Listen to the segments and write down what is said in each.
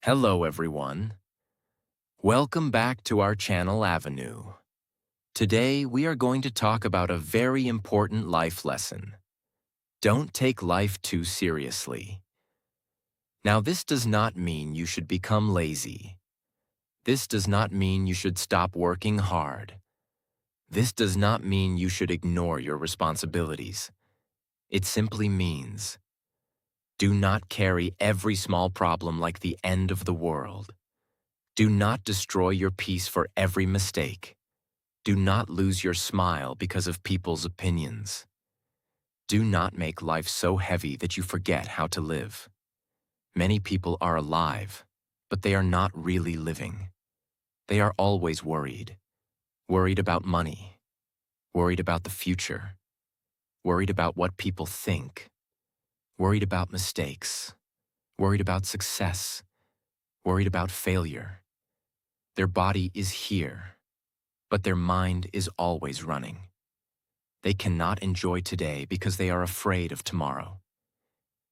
Hello everyone. Welcome back to our channel Avenue. Today we are going to talk about a very important life lesson. Don't take life too seriously. Now this does not mean you should become lazy. This does not mean you should stop working hard. This does not mean you should ignore your responsibilities. It simply means do not carry every small problem like the end of the world. Do not destroy your peace for every mistake. Do not lose your smile because of people's opinions. Do not make life so heavy that you forget how to live. Many people are alive, but they are not really living. They are always worried. Worried about money. Worried about the future. Worried about what people think. Worried about mistakes. Worried about success. Worried about failure. Their body is here, but their mind is always running. They cannot enjoy today because they are afraid of tomorrow.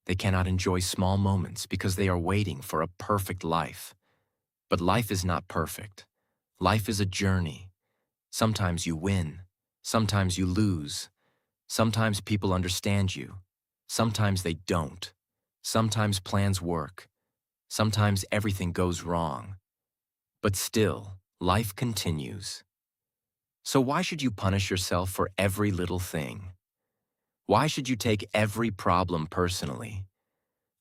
They cannot enjoy small moments because they are waiting for a perfect life. But life is not perfect. Life is a journey. Sometimes you win. Sometimes you lose. Sometimes people understand you. Sometimes they don't. Sometimes plans work. Sometimes everything goes wrong. But still, life continues. So why should you punish yourself for every little thing? Why should you take every problem personally?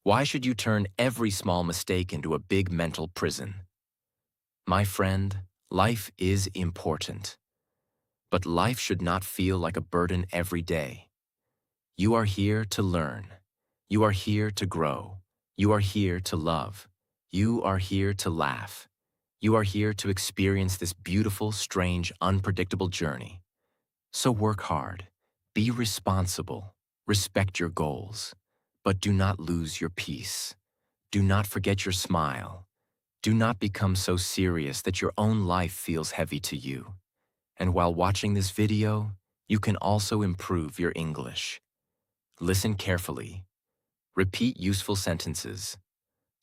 Why should you turn every small mistake into a big mental prison? My friend, life is important. But life should not feel like a burden every day. You are here to learn. You are here to grow. You are here to love. You are here to laugh. You are here to experience this beautiful, strange, unpredictable journey. So work hard, be responsible, respect your goals, but do not lose your peace. Do not forget your smile. Do not become so serious that your own life feels heavy to you. And while watching this video, you can also improve your English. Listen carefully. Repeat useful sentences.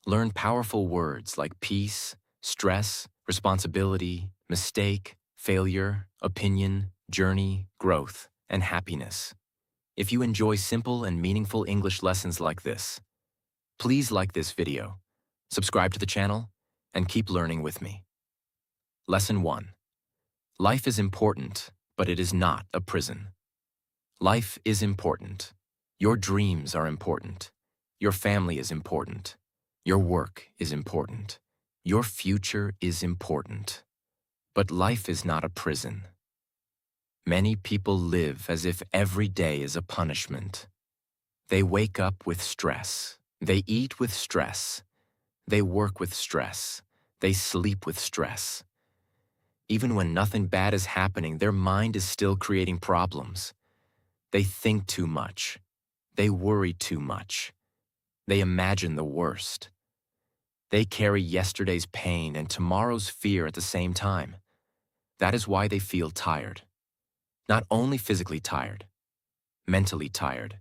Learn powerful words like peace, stress, responsibility, mistake, failure, opinion, journey, growth, and happiness. If you enjoy simple and meaningful English lessons like this, please like this video, subscribe to the channel, and keep learning with me. Lesson 1. Life is important, but it is not a prison. Life is important. Your dreams are important. Your family is important. Your work is important. Your future is important. But life is not a prison. Many people live as if every day is a punishment. They wake up with stress. They eat with stress. They work with stress. They sleep with stress. Even when nothing bad is happening, their mind is still creating problems. They think too much. They worry too much. They imagine the worst. They carry yesterday's pain and tomorrow's fear at the same time. That is why they feel tired. Not only physically tired, mentally tired,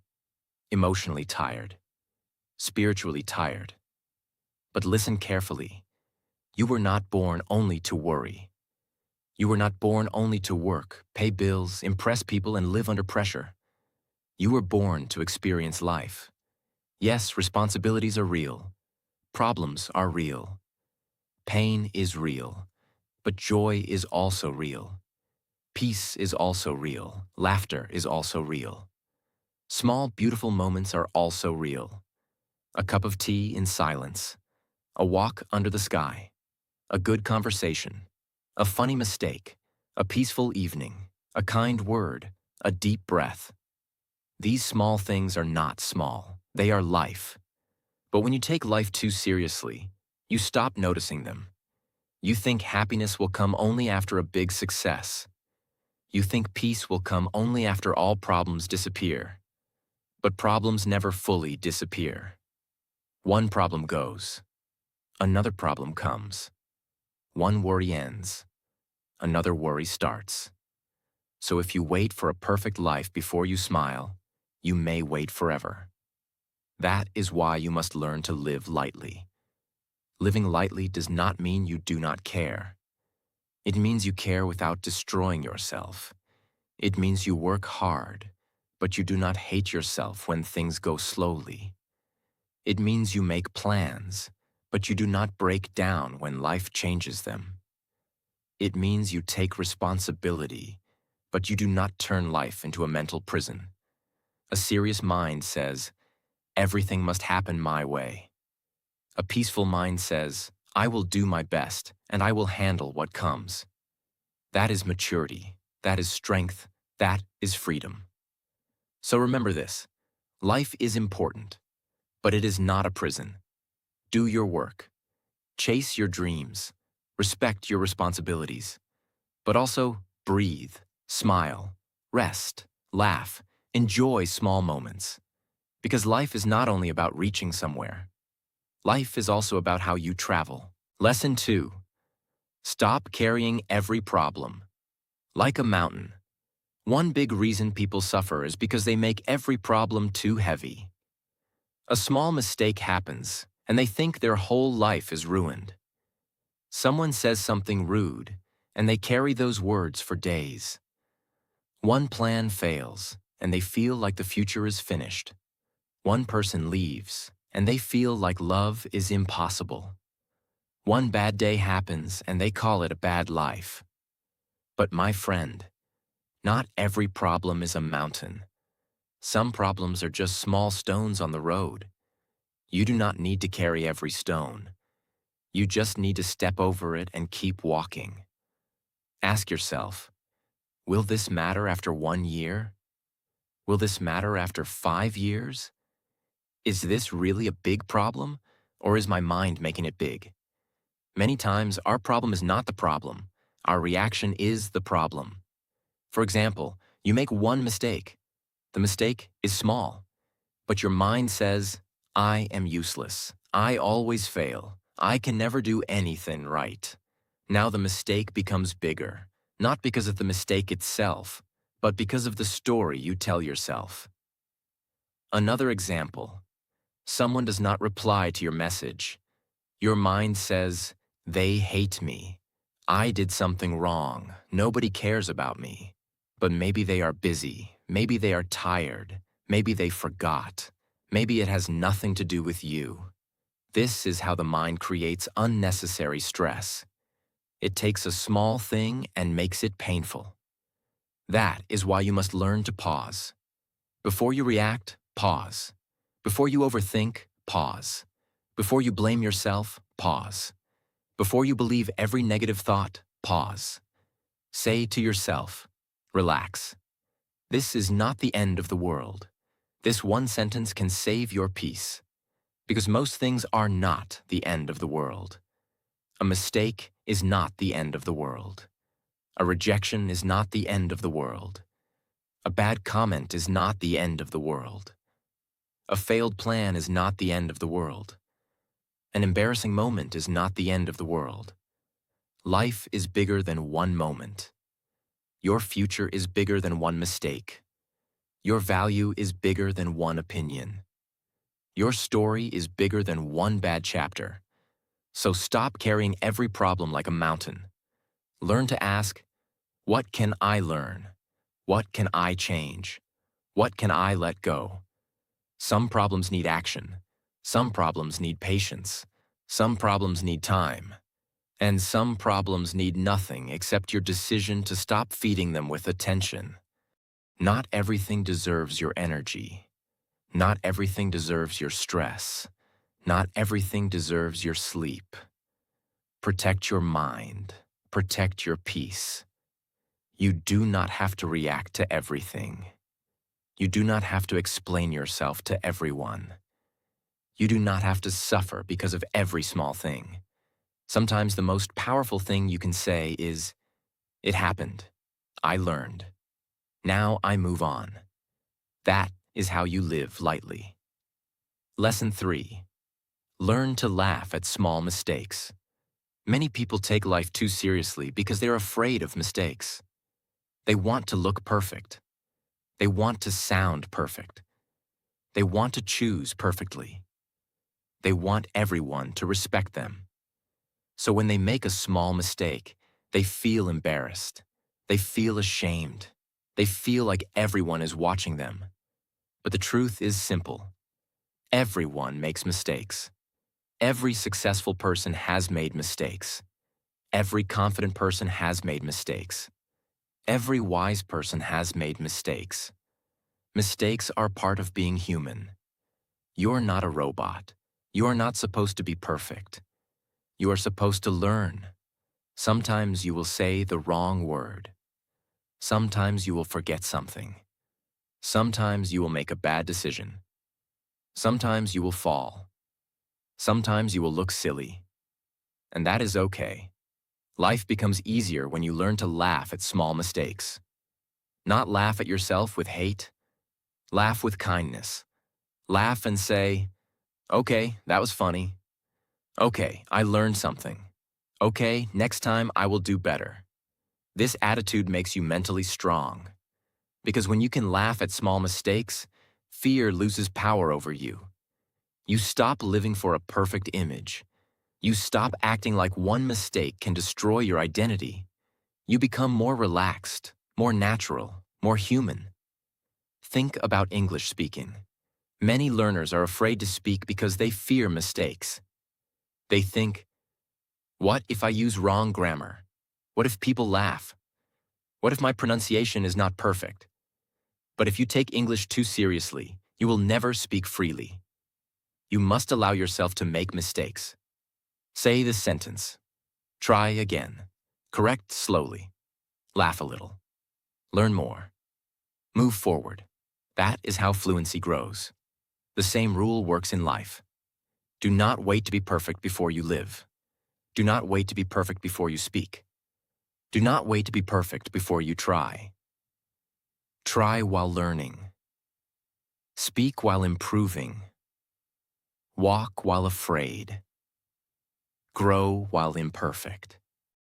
emotionally tired, spiritually tired. But listen carefully. You were not born only to worry. You were not born only to work, pay bills, impress people, and live under pressure. You were born to experience life. Yes, responsibilities are real. Problems are real. Pain is real. But joy is also real. Peace is also real. Laughter is also real. Small, beautiful moments are also real. A cup of tea in silence. A walk under the sky. A good conversation. A funny mistake. A peaceful evening. A kind word. A deep breath. These small things are not small. They are life. But when you take life too seriously, you stop noticing them. You think happiness will come only after a big success. You think peace will come only after all problems disappear. But problems never fully disappear. One problem goes. Another problem comes. One worry ends. Another worry starts. So if you wait for a perfect life before you smile, you may wait forever. That is why you must learn to live lightly. Living lightly does not mean you do not care. It means you care without destroying yourself. It means you work hard, but you do not hate yourself when things go slowly. It means you make plans, but you do not break down when life changes them. It means you take responsibility, but you do not turn life into a mental prison. A serious mind says, everything must happen my way. A peaceful mind says, I will do my best, and I will handle what comes. That is maturity. That is strength. That is freedom. So remember this. Life is important, but it is not a prison. Do your work. Chase your dreams. Respect your responsibilities. But also breathe, smile, rest, laugh, enjoy small moments. Because life is not only about reaching somewhere. Life is also about how you travel. Lesson 2. Stop carrying every problem. Like a mountain. One big reason people suffer is because they make every problem too heavy. A small mistake happens, and they think their whole life is ruined. Someone says something rude, and they carry those words for days. One plan fails, and they feel like the future is finished. One person leaves, and they feel like love is impossible. One bad day happens, and they call it a bad life. But my friend, not every problem is a mountain. Some problems are just small stones on the road. You do not need to carry every stone. You just need to step over it and keep walking. Ask yourself, will this matter after 1 year? Will this matter after 5 years? Is this really a big problem, or is my mind making it big? Many times, our problem is not the problem. Our reaction is the problem. For example, you make one mistake. The mistake is small, but your mind says, I am useless. I always fail. I can never do anything right. Now the mistake becomes bigger, not because of the mistake itself, but because of the story you tell yourself. Another example. Someone does not reply to your message. Your mind says, they hate me. I did something wrong. Nobody cares about me. But maybe they are busy. Maybe they are tired. Maybe they forgot. Maybe it has nothing to do with you. This is how the mind creates unnecessary stress. It takes a small thing and makes it painful. That is why you must learn to pause. Before you react, pause. Before you overthink, pause. Before you blame yourself, pause. Before you believe every negative thought, pause. Say to yourself, relax. This is not the end of the world. This one sentence can save your peace. Because most things are not the end of the world. A mistake is not the end of the world. A rejection is not the end of the world. A bad comment is not the end of the world. A failed plan is not the end of the world. An embarrassing moment is not the end of the world. Life is bigger than one moment. Your future is bigger than one mistake. Your value is bigger than one opinion. Your story is bigger than one bad chapter. So stop carrying every problem like a mountain. Learn to ask, what can I learn? What can I change? What can I let go? Some problems need action. Some problems need patience. Some problems need time. And some problems need nothing except your decision to stop feeding them with attention. Not everything deserves your energy. Not everything deserves your stress. Not everything deserves your sleep. Protect your mind. Protect your peace. You do not have to react to everything. You do not have to explain yourself to everyone. You do not have to suffer because of every small thing. Sometimes the most powerful thing you can say is, it happened. I learned. Now I move on. That is how you live lightly. Lesson 3. Learn to laugh at small mistakes. Many people take life too seriously because they're afraid of mistakes. They want to look perfect. They want to sound perfect. They want to choose perfectly. They want everyone to respect them. So when they make a small mistake, they feel embarrassed. They feel ashamed. They feel like everyone is watching them. But the truth is simple. Everyone makes mistakes. Every successful person has made mistakes. Every confident person has made mistakes. Every wise person has made mistakes. Mistakes are part of being human. You're not a robot. You are not supposed to be perfect. You are supposed to learn. Sometimes you will say the wrong word. Sometimes you will forget something. Sometimes you will make a bad decision. Sometimes you will fall. Sometimes you will look silly. And that is okay. Life becomes easier when you learn to laugh at small mistakes. Not laugh at yourself with hate. Laugh with kindness. Laugh and say, okay, that was funny. Okay, I learned something. Okay, next time I will do better. This attitude makes you mentally strong. Because when you can laugh at small mistakes, fear loses power over you. You stop living for a perfect image. You stop acting like one mistake can destroy your identity. You become more relaxed, more natural, more human. Think about English speaking. Many learners are afraid to speak because they fear mistakes. They think, what if I use wrong grammar? What if people laugh? What if my pronunciation is not perfect? But if you take English too seriously, you will never speak freely. You must allow yourself to make mistakes. Say this sentence. Try again. Correct slowly. Laugh a little. Learn more. Move forward. That is how fluency grows. The same rule works in life. Do not wait to be perfect before you live. Do not wait to be perfect before you speak. Do not wait to be perfect before you try. Try while learning. Speak while improving. Walk while afraid. Grow while imperfect.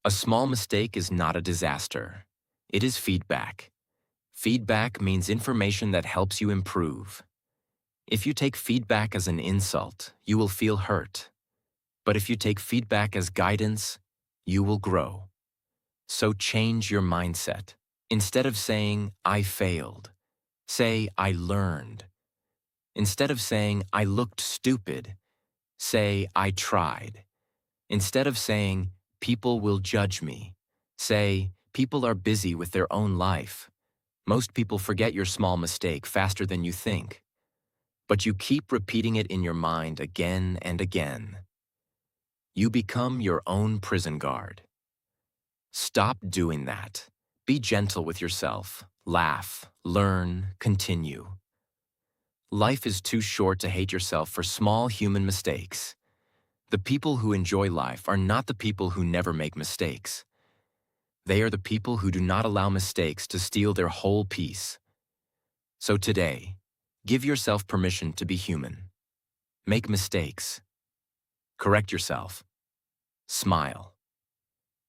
A small mistake is not a disaster. It is feedback. Feedback means information that helps you improve. If you take feedback as an insult, you will feel hurt. But if you take feedback as guidance, you will grow. So change your mindset. Instead of saying, I failed, say, I learned. Instead of saying, I looked stupid, say, I tried. Instead of saying, people will judge me, say, people are busy with their own life. Most people forget your small mistake faster than you think. But you keep repeating it in your mind again and again. You become your own prison guard. Stop doing that. Be gentle with yourself. Laugh, learn, continue. Life is too short to hate yourself for small human mistakes. The people who enjoy life are not the people who never make mistakes. They are the people who do not allow mistakes to steal their whole peace. So today, give yourself permission to be human. Make mistakes. Correct yourself. Smile.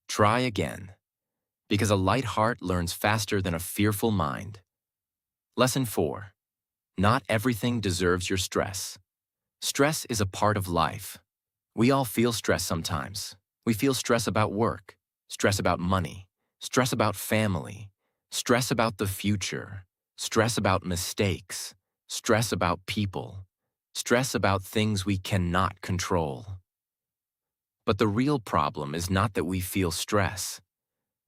Try again. Because a light heart learns faster than a fearful mind. Lesson 4. Not everything deserves your stress. Stress is a part of life. We all feel stress sometimes. We feel stress about work, stress about money, stress about family, stress about the future, stress about mistakes, stress about people, stress about things we cannot control. But the real problem is not that we feel stress.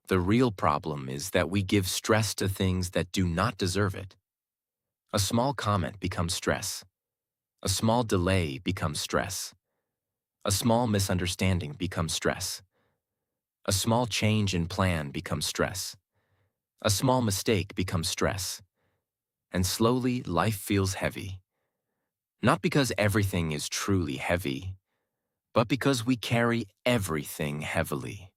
The real problem is that we give stress to things that do not deserve it. A small comment becomes stress. A small delay becomes stress. A small misunderstanding becomes stress. A small change in plan becomes stress. A small mistake becomes stress. And slowly, life feels heavy. Not because everything is truly heavy, but because we carry everything heavily.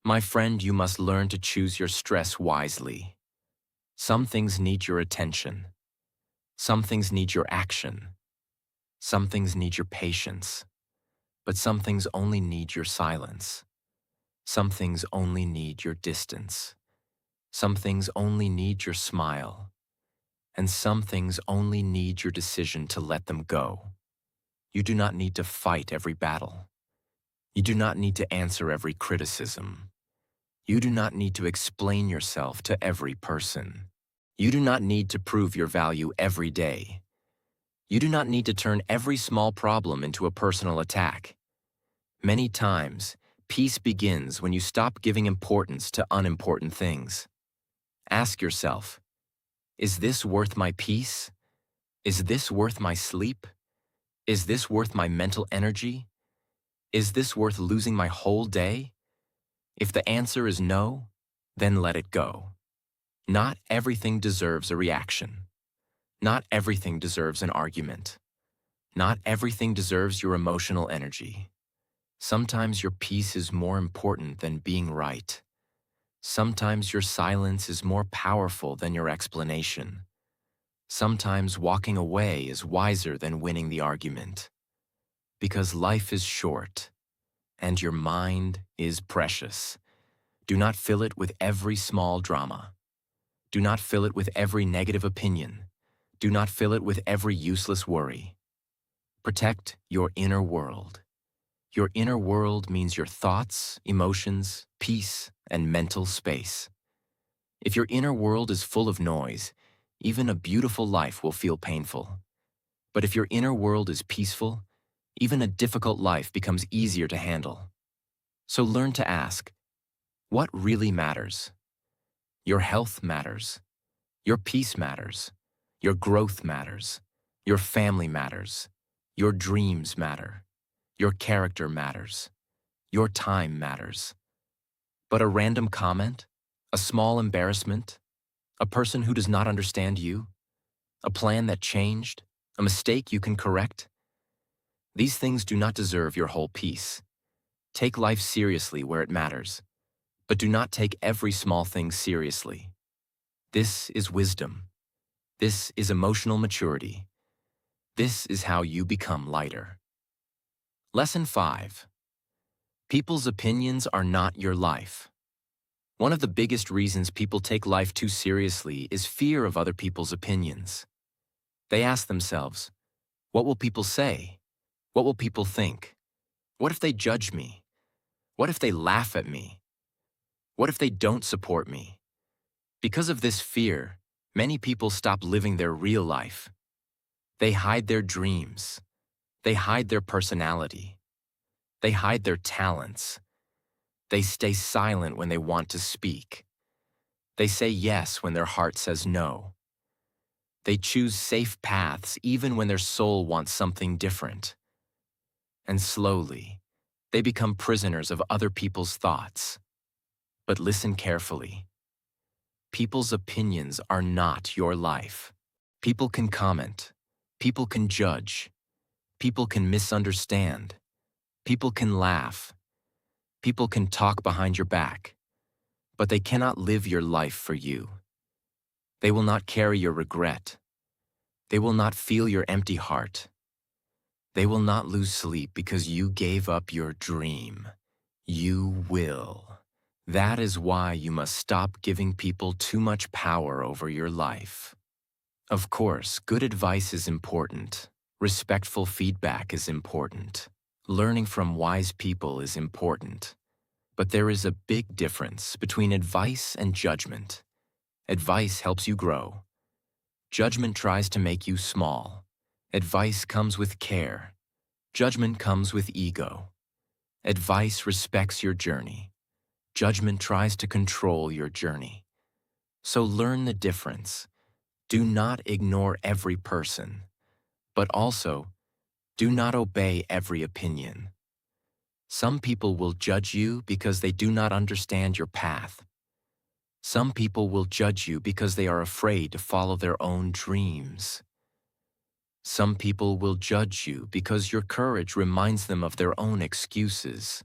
My friend, you must learn to choose your stress wisely. Some things need your attention. Some things need your action. Some things need your patience. But some things only need your silence. Some things only need your distance. Some things only need your smile. And some things only need your decision to let them go. You do not need to fight every battle. You do not need to answer every criticism. You do not need to explain yourself to every person. You do not need to prove your value every day. You do not need to turn every small problem into a personal attack. Many times, peace begins when you stop giving importance to unimportant things. Ask yourself, is this worth my peace? Is this worth my sleep? Is this worth my mental energy? Is this worth losing my whole day? If the answer is no, then let it go. Not everything deserves a reaction. Not everything deserves an argument. Not everything deserves your emotional energy. Sometimes your peace is more important than being right. Sometimes your silence is more powerful than your explanation. Sometimes walking away is wiser than winning the argument. Because life is short, and your mind is precious. Do not fill it with every small drama. Do not fill it with every negative opinion. Do not fill it with every useless worry. Protect your inner world. Your inner world means your thoughts, emotions, peace, and mental space. If your inner world is full of noise, even a beautiful life will feel painful. But if your inner world is peaceful, even a difficult life becomes easier to handle. So learn to ask, what really matters? Your health matters. Your peace matters. Your growth matters. Your family matters. Your dreams matter. Your character matters. Your time matters. But a random comment, a small embarrassment, a person who does not understand you, a plan that changed, a mistake you can correct, these things do not deserve your whole peace. Take life seriously where it matters, but do not take every small thing seriously. This is wisdom. This is emotional maturity. This is how you become lighter. Lesson 5. People's opinions are not your life. One of the biggest reasons people take life too seriously is fear of other people's opinions. They ask themselves, what will people say? What will people think? What if they judge me? What if they laugh at me? What if they don't support me? Because of this fear, many people stop living their real life. They hide their dreams. They hide their personality. They hide their talents. They stay silent when they want to speak. They say yes when their heart says no. They choose safe paths even when their soul wants something different. And slowly, they become prisoners of other people's thoughts. But listen carefully. People's opinions are not your life. People can comment. People can judge. People can misunderstand. People can laugh. People can talk behind your back. But they cannot live your life for you. They will not carry your regret. They will not feel your empty heart. They will not lose sleep because you gave up your dream. You will. That is why you must stop giving people too much power over your life. Of course, good advice is important. Respectful feedback is important. Learning from wise people is important. But there is a big difference between advice and judgment. Advice helps you grow. Judgment tries to make you small. Advice comes with care. Judgment comes with ego. Advice respects your journey. Judgment tries to control your journey. So learn the difference. Do not ignore every person, but also do not obey every opinion. Some people will judge you because they do not understand your path. Some people will judge you because they are afraid to follow their own dreams. Some people will judge you because your courage reminds them of their own excuses.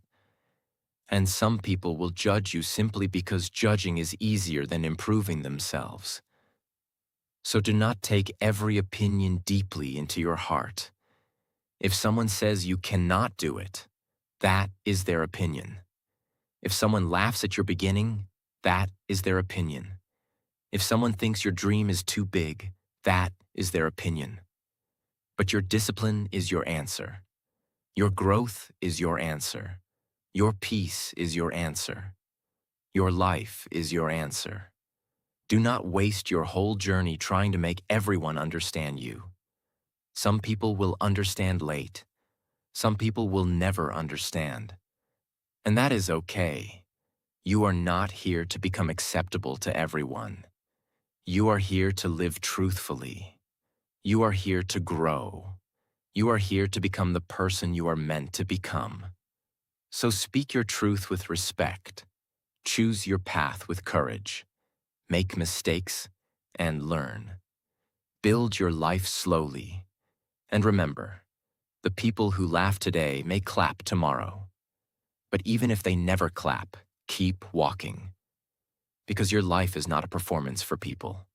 And some people will judge you simply because judging is easier than improving themselves. So do not take every opinion deeply into your heart. If someone says you cannot do it, that is their opinion. If someone laughs at your beginning, that is their opinion. If someone thinks your dream is too big, that is their opinion. But your discipline is your answer. Your growth is your answer. Your peace is your answer. Your life is your answer. Do not waste your whole journey trying to make everyone understand you. Some people will understand late. Some people will never understand. And that is okay. You are not here to become acceptable to everyone. You are here to live truthfully. You are here to grow. You are here to become the person you are meant to become. So speak your truth with respect. Choose your path with courage. Make mistakes and learn. Build your life slowly. And remember, the people who laugh today may clap tomorrow. But even if they never clap, keep walking. Because your life is not a performance for people.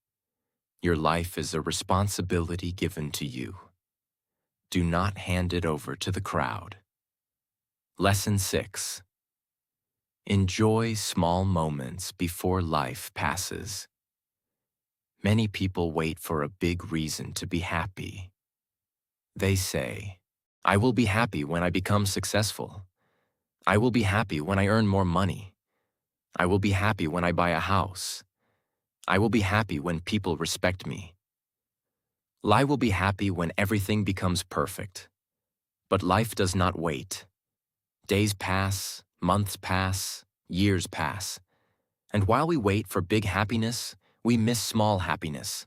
Your life is a responsibility given to you. Do not hand it over to the crowd. Lesson 6. Enjoy small moments before life passes. Many people wait for a big reason to be happy. They say, I will be happy when I become successful. I will be happy when I earn more money. I will be happy when I buy a house. I will be happy when people respect me. I will be happy when everything becomes perfect. But life does not wait. Days pass, months pass, years pass. And while we wait for big happiness, we miss small happiness.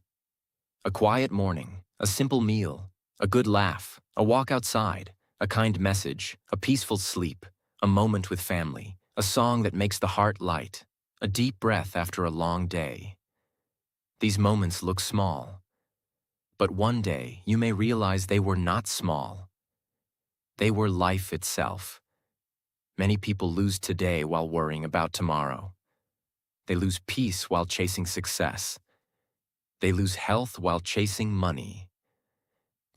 A quiet morning, a simple meal, a good laugh, a walk outside, a kind message, a peaceful sleep, a moment with family, a song that makes the heart light, a deep breath after a long day. These moments look small, but one day you may realize they were not small. They were life itself. Many people lose today while worrying about tomorrow. They lose peace while chasing success. They lose health while chasing money.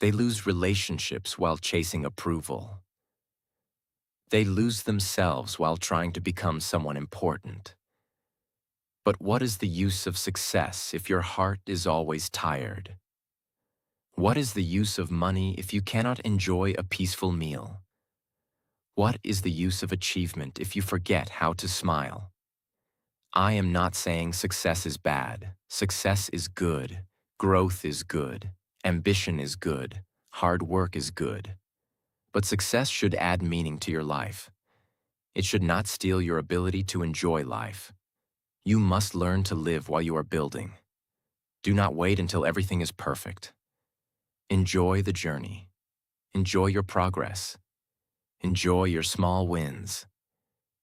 They lose relationships while chasing approval. They lose themselves while trying to become someone important. But what is the use of success if your heart is always tired? What is the use of money if you cannot enjoy a peaceful meal? What is the use of achievement if you forget how to smile? I am not saying success is bad. Success is good. Growth is good. Ambition is good. Hard work is good. But success should add meaning to your life. It should not steal your ability to enjoy life. You must learn to live while you are building. Do not wait until everything is perfect. Enjoy the journey. Enjoy your progress. Enjoy your small wins.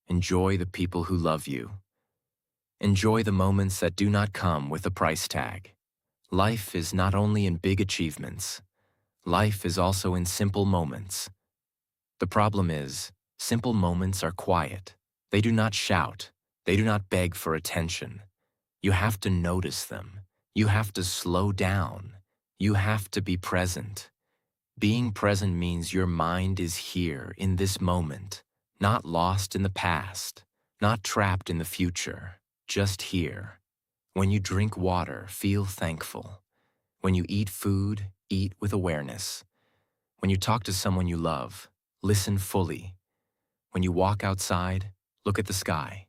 Enjoy the people who love you. Enjoy the moments that do not come with a price tag. Life is not only in big achievements. Life is also in simple moments. The problem is, simple moments are quiet. They do not shout. They do not beg for attention. You have to notice them. You have to slow down. You have to be present. Being present means your mind is here in this moment, not lost in the past, not trapped in the future, just here. When you drink water, feel thankful. When you eat food, eat with awareness. When you talk to someone you love, listen fully. When you walk outside, look at the sky.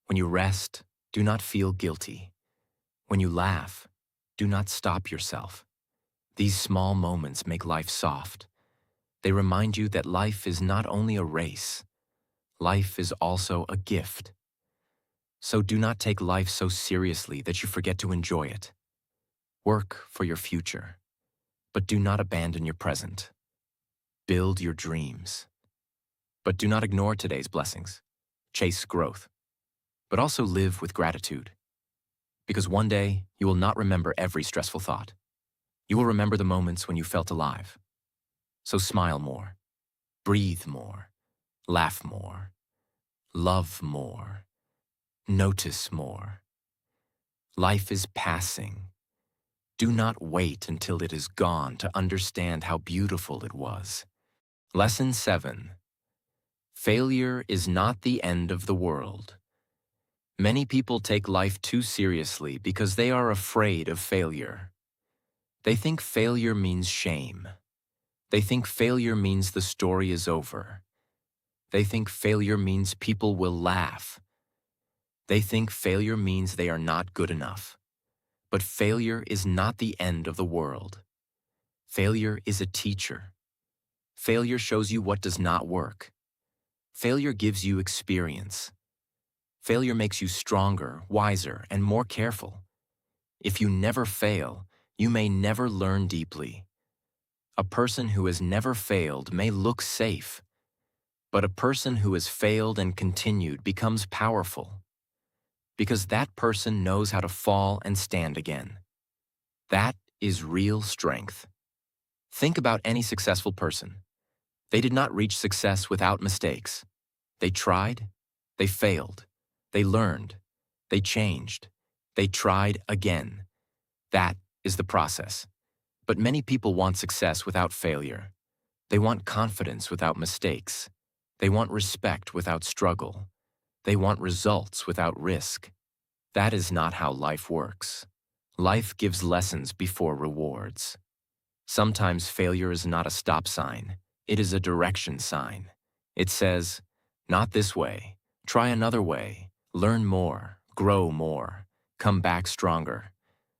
When you rest, do not feel guilty. When you laugh, do not stop yourself. These small moments make life soft. They remind you that life is not only a race, life is also a gift. So do not take life so seriously that you forget to enjoy it. Work for your future, but do not abandon your present. Build your dreams, but do not ignore today's blessings. Chase growth, but also live with gratitude. Because one day, you will not remember every stressful thought. You will remember the moments when you felt alive. So smile more, breathe more, laugh more, love more, notice more. Life is passing. Do not wait until it is gone to understand how beautiful it was. Lesson 7. Failure is not the end of the world. Many people take life too seriously because they are afraid of failure. They think failure means shame. They think failure means the story is over. They think failure means people will laugh. They think failure means they are not good enough. But failure is not the end of the world. Failure is a teacher. Failure shows you what does not work. Failure gives you experience. Failure makes you stronger, wiser, and more careful. If you never fail, you may never learn deeply. A person who has never failed may look safe, but a person who has failed and continued becomes powerful, because that person knows how to fall and stand again. That is real strength. Think about any successful person. They did not reach success without mistakes. They tried, they failed, they learned, they changed, they tried again. That is the process. But many people want success without failure. They want confidence without mistakes. They want respect without struggle. They want results without risk. That is not how life works. Life gives lessons before rewards. Sometimes failure is not a stop sign. It is a direction sign. It says, not this way. Try another way. Learn more. Grow more. Come back stronger.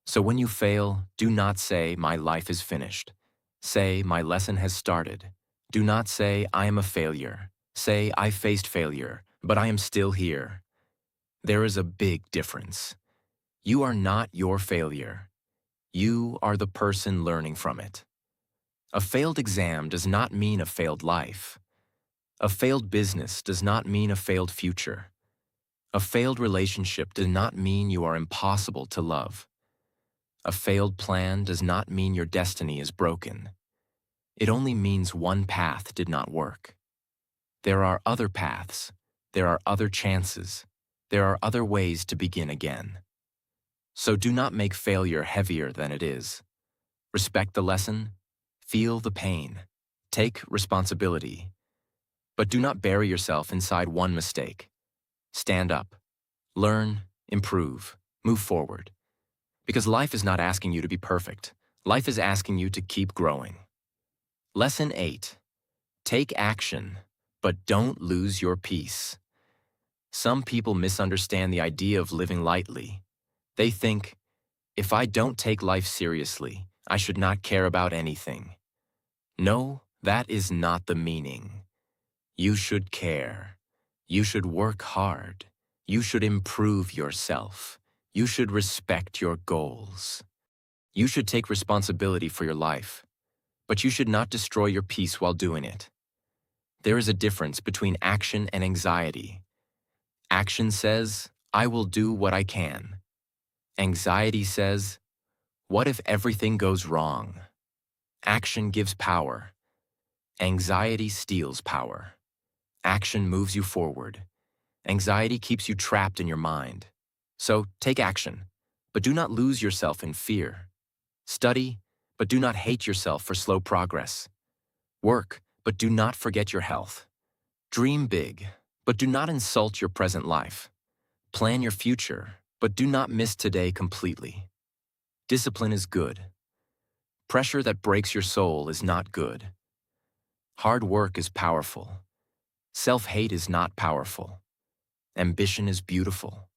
So when you fail, do not say, my life is finished. Say, my lesson has started. Do not say, I am a failure. Say, I faced failure, but I am still here. There is a big difference. You are not your failure. You are the person learning from it. A failed exam does not mean a failed life. A failed business does not mean a failed future. A failed relationship does not mean you are impossible to love. A failed plan does not mean your destiny is broken. It only means one path did not work. There are other paths. There are other chances. There are other ways to begin again. So do not make failure heavier than it is. Respect the lesson. Feel the pain. Take responsibility. But do not bury yourself inside one mistake. Stand up. Learn, improve, move forward. Because life is not asking you to be perfect. Life is asking you to keep growing. Lesson 8. Take action, but don't lose your peace. Some people misunderstand the idea of living lightly. They think, if I don't take life seriously, I should not care about anything. No, that is not the meaning. You should care. You should work hard. You should improve yourself. You should respect your goals. You should take responsibility for your life, but you should not destroy your peace while doing it. There is a difference between action and anxiety. Action says, I will do what I can. Anxiety says, what if everything goes wrong? Action gives power. Anxiety steals power. Action moves you forward. Anxiety keeps you trapped in your mind. So take action, but do not lose yourself in fear. Study, but do not hate yourself for slow progress. Work, but do not forget your health. Dream big, but do not insult your present life. Plan your future, but do not miss today completely. Discipline is good. Pressure that breaks your soul is not good. Hard work is powerful. Self-hate is not powerful. Ambition is beautiful.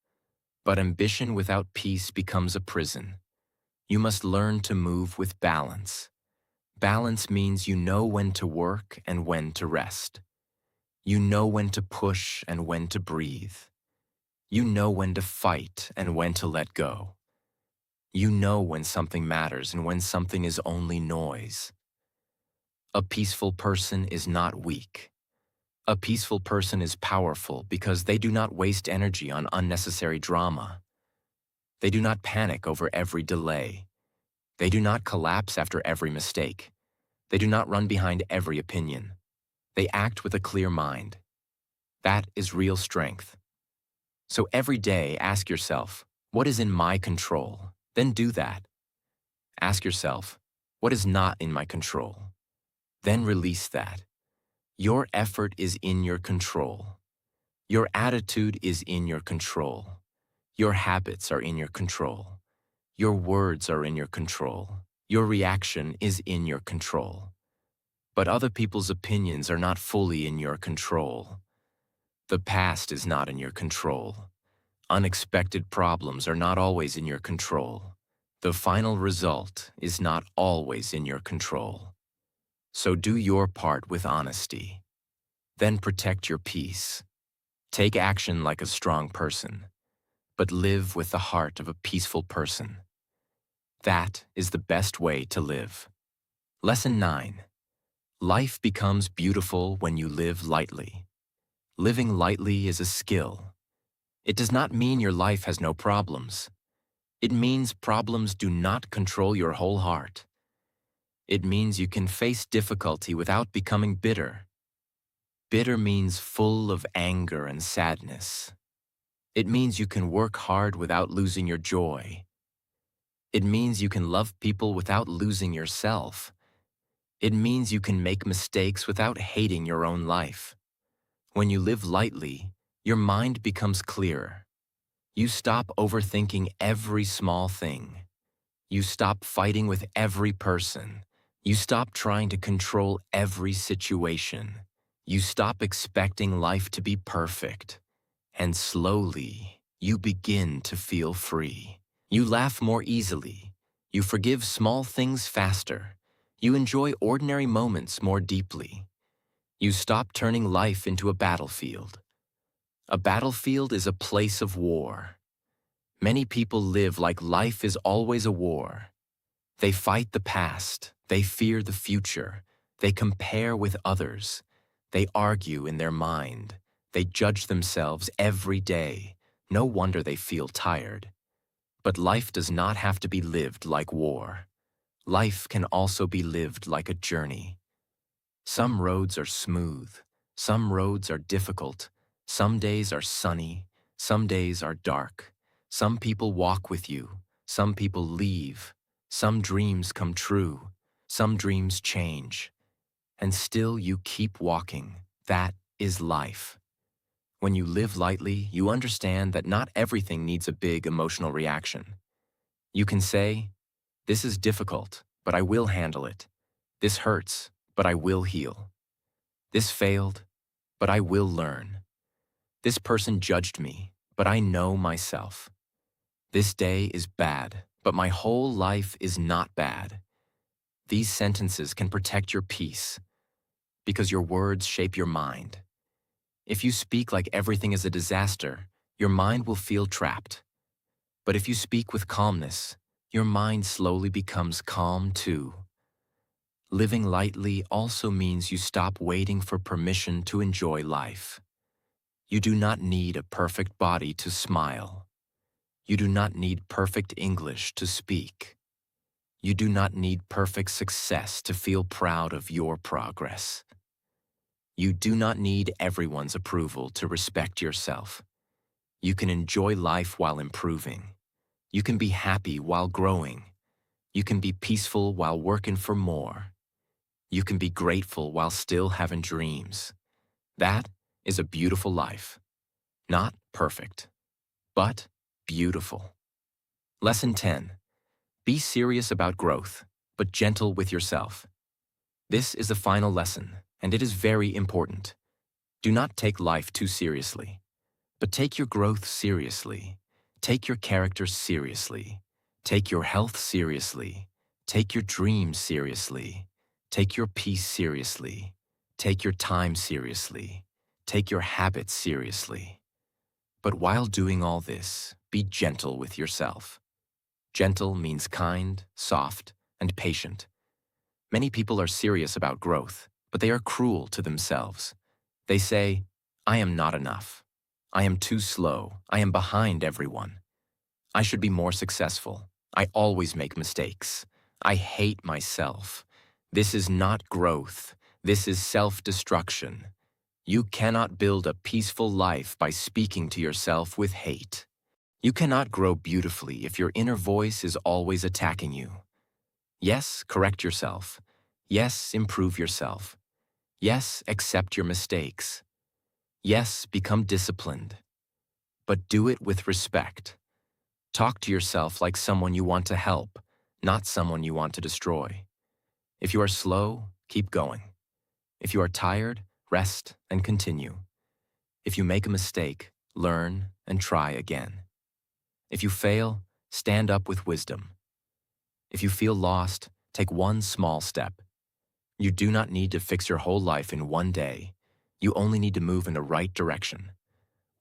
But ambition without peace becomes a prison. You must learn to move with balance. Balance means you know when to work and when to rest. You know when to push and when to breathe. You know when to fight and when to let go. You know when something matters and when something is only noise. A peaceful person is not weak. A peaceful person is powerful because they do not waste energy on unnecessary drama. They do not panic over every delay. They do not collapse after every mistake. They do not run behind every opinion. They act with a clear mind. That is real strength. So every day ask yourself, what is in my control? Then do that. Ask yourself, what is not in my control? Then release that. Your effort is in your control. Your attitude is in your control. Your habits are in your control. Your words are in your control. Your reaction is in your control. But other people's opinions are not fully in your control. The past is not in your control. Unexpected problems are not always in your control. The final result is not always in your control. So do your part with honesty. Then protect your peace. Take action like a strong person, but live with the heart of a peaceful person. That is the best way to live. Lesson 9. Life becomes beautiful when you live lightly. Living lightly is a skill. It does not mean your life has no problems. It means problems do not control your whole heart. It means you can face difficulty without becoming bitter. Bitter means full of anger and sadness. It means you can work hard without losing your joy. It means you can love people without losing yourself. It means you can make mistakes without hating your own life. When you live lightly, your mind becomes clearer. You stop overthinking every small thing. You stop fighting with every person. You stop trying to control every situation. You stop expecting life to be perfect. And slowly, you begin to feel free. You laugh more easily. You forgive small things faster. You enjoy ordinary moments more deeply. You stop turning life into a battlefield. A battlefield is a place of war. Many people live like life is always a war. They fight the past. They fear the future. They compare with others. They argue in their mind. They judge themselves every day. No wonder they feel tired. But life does not have to be lived like war. Life can also be lived like a journey. Some roads are smooth. Some roads are difficult. Some days are sunny. Some days are dark. Some people walk with you. Some people leave. Some dreams come true. Some dreams change. And still you keep walking. That is life. When you live lightly, you understand that not everything needs a big emotional reaction. You can say, "This is difficult, but I will handle it. This hurts, but I will heal. This failed, but I will learn. This person judged me, but I know myself. This day is bad, but my whole life is not bad." These sentences can protect your peace because your words shape your mind. If you speak like everything is a disaster, your mind will feel trapped. But if you speak with calmness, your mind slowly becomes calm too. Living lightly also means you stop waiting for permission to enjoy life. You do not need a perfect body to smile. You do not need perfect English to speak. You do not need perfect success to feel proud of your progress. You do not need everyone's approval to respect yourself. You can enjoy life while improving. You can be happy while growing. You can be peaceful while working for more. You can be grateful while still having dreams. That is a beautiful life. Not perfect, but beautiful. Lesson 10. Be serious about growth, but gentle with yourself. This is the final lesson, and it is very important. Do not take life too seriously, but take your growth seriously. Take your character seriously. Take your health seriously. Take your dreams seriously. Take your peace seriously. Take your time seriously. Take your habits seriously. But while doing all this, be gentle with yourself. Gentle means kind, soft, and patient. Many people are serious about growth, but they are cruel to themselves. They say, "I am not enough. I am too slow. I am behind everyone. I should be more successful. I always make mistakes. I hate myself. This is not growth. This is self-destruction." You cannot build a peaceful life by speaking to yourself with hate. You cannot grow beautifully if your inner voice is always attacking you. Yes, correct yourself. Yes, improve yourself. Yes, accept your mistakes. Yes, become disciplined. But do it with respect. Talk to yourself like someone you want to help, not someone you want to destroy. If you are slow, keep going. If you are tired, rest and continue. If you make a mistake, learn and try again. If you fail, stand up with wisdom. If you feel lost, take one small step. You do not need to fix your whole life in one day. You only need to move in the right direction.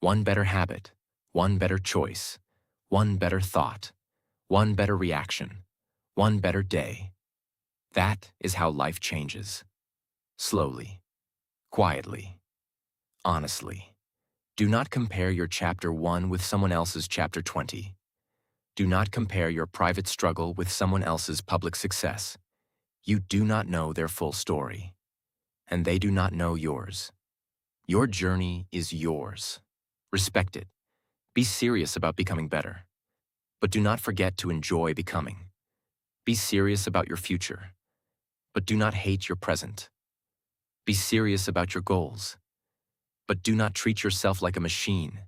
One better habit, one better choice, one better thought, one better reaction, one better day. That is how life changes. Slowly, quietly, honestly. Do not compare your chapter 1 with someone else's chapter 20. Do not compare your private struggle with someone else's public success. You do not know their full story, and they do not know yours. Your journey is yours. Respect it. Be serious about becoming better. But do not forget to enjoy becoming. Be serious about your future, but do not hate your present. Be serious about your goals, but do not treat yourself like a machine.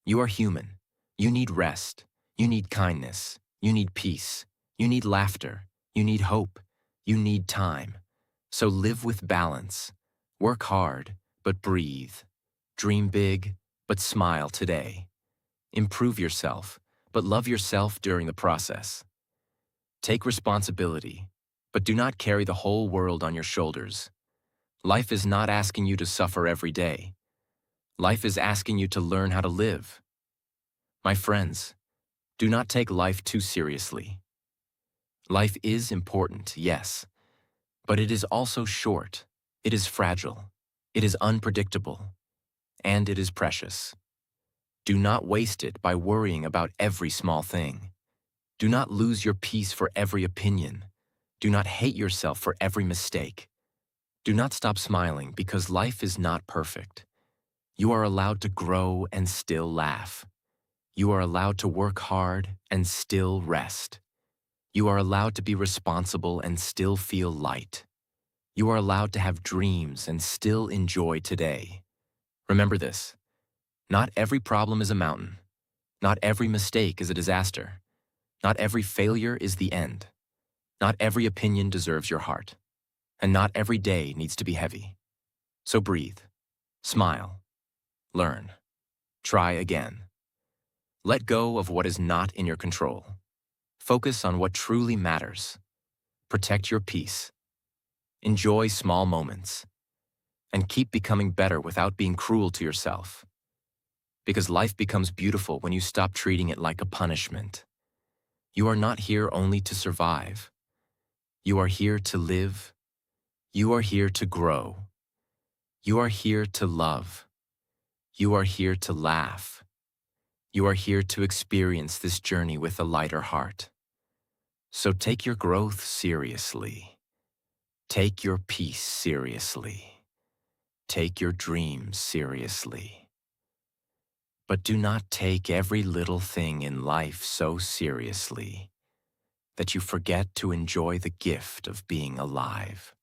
You are human. You need rest. You need kindness. You need peace. You need laughter. You need hope. You need time. So live with balance. Work hard, but breathe. Dream big, but smile today. Improve yourself, but love yourself during the process. Take responsibility, but do not carry the whole world on your shoulders. Life is not asking you to suffer every day. Life is asking you to learn how to live. My friends, do not take life too seriously. Life is important, yes, but it is also short. It is fragile. It is unpredictable. And it is precious. Do not waste it by worrying about every small thing. Do not lose your peace for every opinion. Do not hate yourself for every mistake. Do not stop smiling because life is not perfect. You are allowed to grow and still laugh. You are allowed to work hard and still rest. You are allowed to be responsible and still feel light. You are allowed to have dreams and still enjoy today. Remember this: not every problem is a mountain. Not every mistake is a disaster. Not every failure is the end. Not every opinion deserves your heart. And not every day needs to be heavy. So breathe, smile, learn, try again. Let go of what is not in your control. Focus on what truly matters. Protect your peace. Enjoy small moments. And keep becoming better without being cruel to yourself. Because life becomes beautiful when you stop treating it like a punishment. You are not here only to survive. You are here to live. You are here to grow. You are here to love. You are here to laugh. You are here to experience this journey with a lighter heart. So take your growth seriously. Take your peace seriously. Take your dreams seriously. But do not take every little thing in life so seriously that you forget to enjoy the gift of being alive.